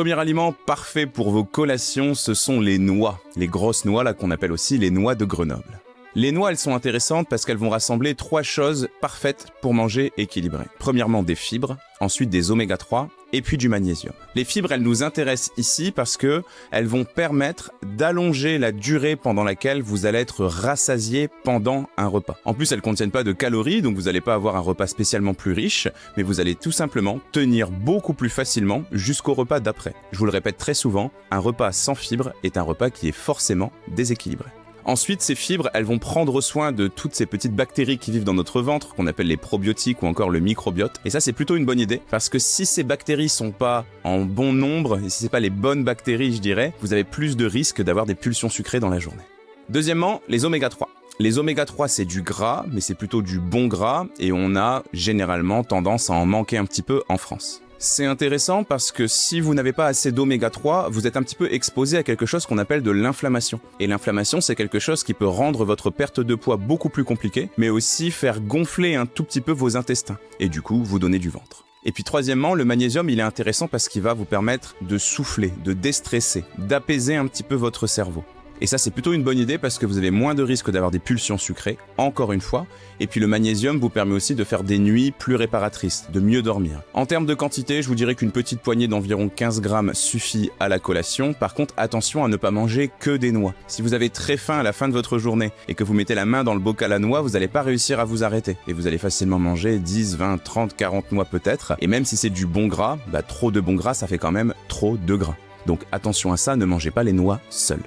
Premier aliment parfait pour vos collations, ce sont les noix. Les grosses noix là qu'on appelle aussi les noix de Grenoble. Les noix, elles sont intéressantes parce qu'elles vont rassembler 3 choses parfaites pour manger équilibré. Premièrement, des fibres, ensuite des oméga 3 et puis du magnésium. Les fibres, elles nous intéressent ici parce que elles vont permettre d'allonger la durée pendant laquelle vous allez être rassasié pendant un repas. En plus, elles contiennent pas de calories, donc vous n'allez pas avoir un repas spécialement plus riche, mais vous allez tout simplement tenir beaucoup plus facilement jusqu'au repas d'après. Je vous le répète très souvent, un repas sans fibres est un repas qui est forcément déséquilibré. Ensuite, ces fibres, elles vont prendre soin de toutes ces petites bactéries qui vivent dans notre ventre, qu'on appelle les probiotiques ou encore le microbiote. Et ça, c'est plutôt une bonne idée, parce que si ces bactéries sont pas en bon nombre, et si c'est pas les bonnes bactéries, je dirais, vous avez plus de risques d'avoir des pulsions sucrées dans la journée. Deuxièmement, les oméga 3. Les oméga 3, c'est du gras, mais c'est plutôt du bon gras, et on a généralement tendance à en manquer un petit peu en France. C'est intéressant parce que si vous n'avez pas assez d'oméga 3, vous êtes un petit peu exposé à quelque chose qu'on appelle de l'inflammation. Et l'inflammation, c'est quelque chose qui peut rendre votre perte de poids beaucoup plus compliquée, mais aussi faire gonfler un tout petit peu vos intestins, et du coup, vous donner du ventre. Et puis troisièmement, le magnésium, il est intéressant parce qu'il va vous permettre de souffler, de déstresser, d'apaiser un petit peu votre cerveau. Et ça, c'est plutôt une bonne idée parce que vous avez moins de risques d'avoir des pulsions sucrées, encore une fois. Et puis le magnésium vous permet aussi de faire des nuits plus réparatrices, de mieux dormir. En termes de quantité, je vous dirais qu'une petite poignée d'environ 15 grammes suffit à la collation. Par contre, attention à ne pas manger que des noix. Si vous avez très faim à la fin de votre journée et que vous mettez la main dans le bocal à noix, vous n'allez pas réussir à vous arrêter. Et vous allez facilement manger 10, 20, 30, 40 noix peut-être. Et même si c'est du bon gras, trop de bon gras, ça fait quand même trop de gras. Donc attention à ça, ne mangez pas les noix seules.